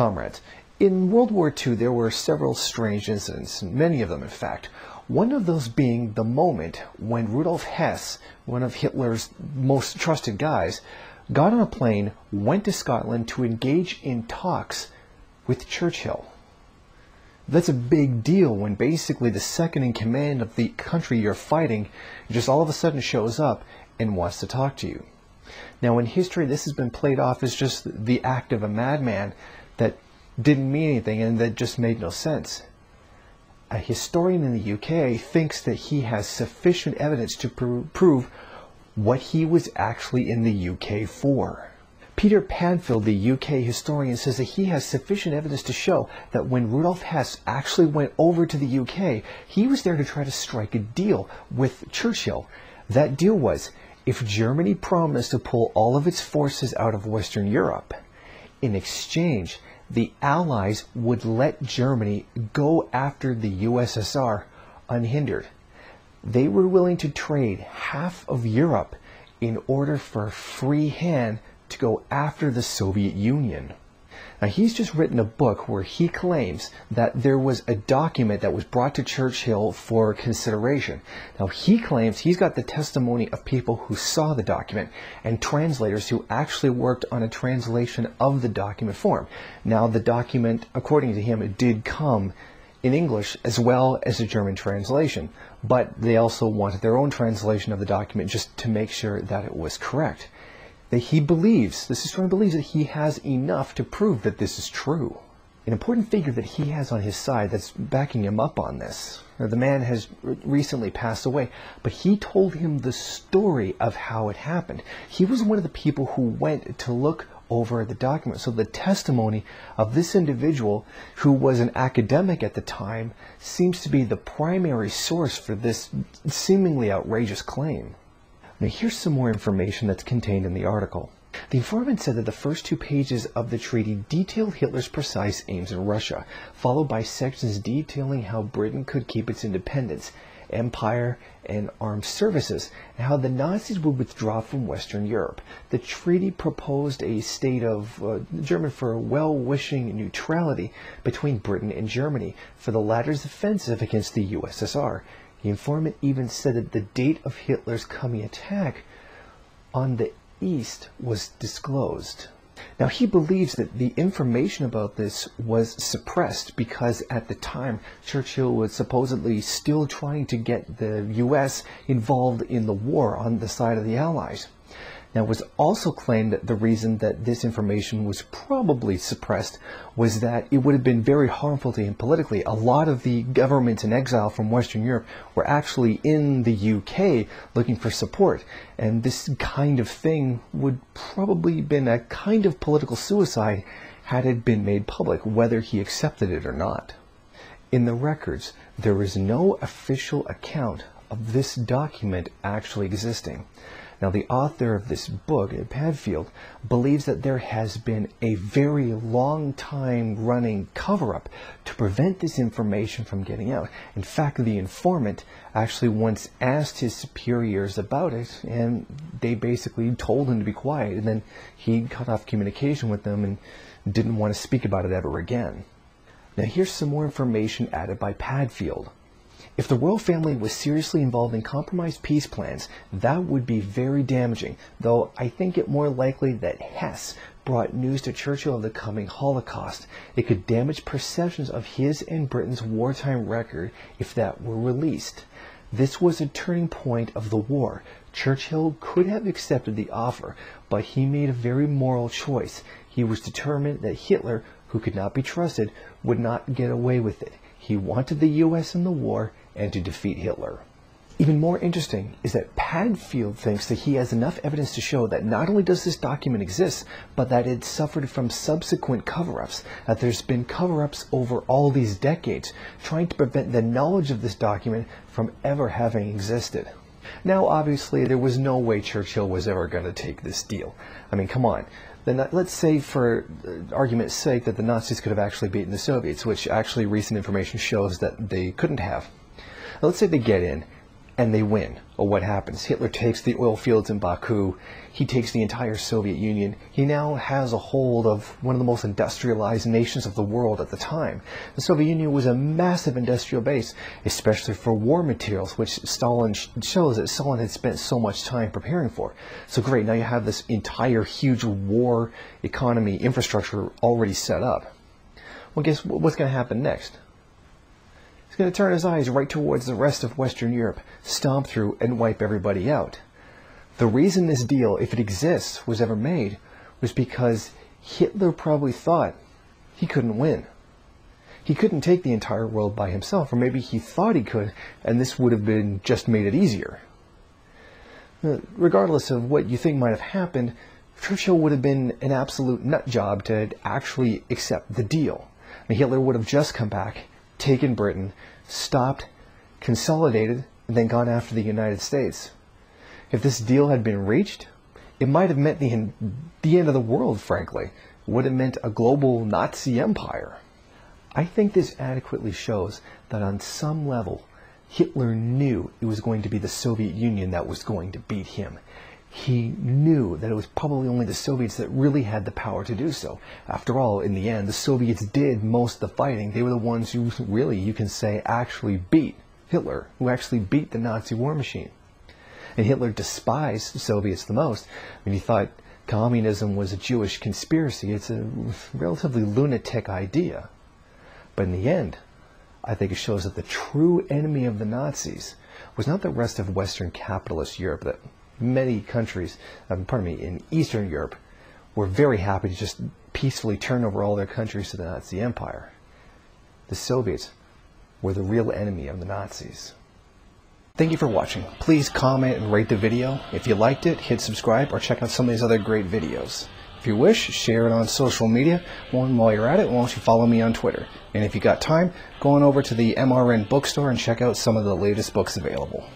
Comrades, in World War II there were several strange incidents, many of them in fact. One of those being the moment when Rudolph Hess, one of Hitler's most trusted guys, got on a plane, went to Scotland to engage in talks with Churchill. That's a big deal when basically the second in command of the country you're fighting just all of a sudden shows up and wants to talk to you. Now in history this has been played off as just the act of a madman that didn't mean anything and that just made no sense. A historian in the UK thinks that he has sufficient evidence to prove what he was actually in the UK for. Peter Padfield, the UK historian, says that he has sufficient evidence to show that when Rudolph Hess actually went over to the UK, he was there to try to strike a deal with Churchill. That deal was, if Germany promised to pull all of its forces out of Western Europe, in exchange, the Allies would let Germany go after the USSR unhindered. They were willing to trade half of Europe in order for a free hand to go after the Soviet Union. Now he's just written a book where he claims that there was a document that was brought to Churchill for consideration. Now he claims he's got the testimony of people who saw the document and translators who actually worked on a translation of the document form. Now the document, according to him, it did come in English as well as a German translation, but they also wanted their own translation of the document just to make sure that it was correct. That he believes, this historian believes that he has enough to prove that this is true. An important figure that he has on his side that's backing him up on this. Now, the man has recently passed away, but he told him the story of how it happened. He was one of the people who went to look over the document. So the testimony of this individual, who was an academic at the time, seems to be the primary source for this seemingly outrageous claim. Now here's some more information that's contained in the article. The informant said that the first 2 pages of the treaty detailed Hitler's precise aims in Russia, followed by sections detailing how Britain could keep its independence, empire, and armed services, and how the Nazis would withdraw from Western Europe. The treaty proposed a state of, German for well-wishing neutrality between Britain and Germany for the latter's offensive against the USSR. The informant even said that the date of Hitler's coming attack on the East was disclosed. Now he believes that the information about this was suppressed because at the time Churchill was supposedly still trying to get the US involved in the war on the side of the Allies. Now it was also claimed that the reason that this information was probably suppressed was that it would have been very harmful to him politically. A lot of the governments in exile from Western Europe were actually in the UK looking for support, and this kind of thing would probably have been a kind of political suicide had it been made public, whether he accepted it or not. In the records, there is no official account of this document actually existing. Now the author of this book, Padfield, believes that there has been a very long time running cover-up to prevent this information from getting out. In fact, the informant actually once asked his superiors about it, and they basically told him to be quiet, and then he cut off communication with them and didn't want to speak about it ever again. Now here's some more information added by Padfield. If the royal family was seriously involved in compromised peace plans, that would be very damaging, though I think it more likely that Hess brought news to Churchill of the coming Holocaust. It could damage perceptions of his and Britain's wartime record if that were released. This was a turning point of the war. Churchill could have accepted the offer, but he made a very moral choice. He was determined that Hitler, who could not be trusted, would not get away with it. He wanted the US in the war and to defeat Hitler. Even more interesting is that Padfield thinks that he has enough evidence to show that not only does this document exist, but that it suffered from subsequent cover-ups, that there's been cover-ups over all these decades, trying to prevent the knowledge of this document from ever having existed. Now obviously there was no way Churchill was ever going to take this deal. I mean, come on. Then let's say, for argument's sake, that the Nazis could have actually beaten the Soviets, which actually recent information shows that they couldn't have. Now, let's say they get in, and they win. Well, what happens? Hitler takes the oil fields in Baku. He takes the entire Soviet Union. He now has a hold of one of the most industrialized nations of the world at the time. The Soviet Union was a massive industrial base, especially for war materials, which Stalin shows that Stalin had spent so much time preparing for. So great, now you have this entire huge war economy infrastructure already set up. Well, guess what's going to happen next? He's going to turn his eyes right towards the rest of Western Europe, stomp through and wipe everybody out. The reason this deal, if it exists, was ever made was because Hitler probably thought he couldn't win. He couldn't take the entire world by himself, or maybe he thought he could, and this would have been just made it easier. Regardless of what you think might have happened, Churchill would have been an absolute nut job to actually accept the deal. I mean, Hitler would have just come back, taken Britain, stopped, consolidated, and then gone after the United States. If this deal had been reached, it might have meant the end of the world, frankly. It would have meant a global Nazi empire. I think this adequately shows that on some level, Hitler knew it was going to be the Soviet Union that was going to beat him. He knew that it was probably only the Soviets that really had the power to do so. After all, in the end, the Soviets did most of the fighting. They were the ones who really, you can say, actually beat Hitler, who actually beat the Nazi war machine. And Hitler despised the Soviets the most. I mean, he thought communism was a Jewish conspiracy. It's a relatively lunatic idea. But in the end, I think it shows that the true enemy of the Nazis was not the rest of Western capitalist Europe, that many countries, in Eastern Europe, were very happy to just peacefully turn over all their countries to the Nazi Empire. The Soviets were the real enemy of the Nazis. Thank you for watching. Please comment and rate the video. If you liked it, hit subscribe or check out some of these other great videos. If you wish, share it on social media. While you're at it, why don't you follow me on Twitter? And if you got time, go on over to the MRN bookstore and check out some of the latest books available.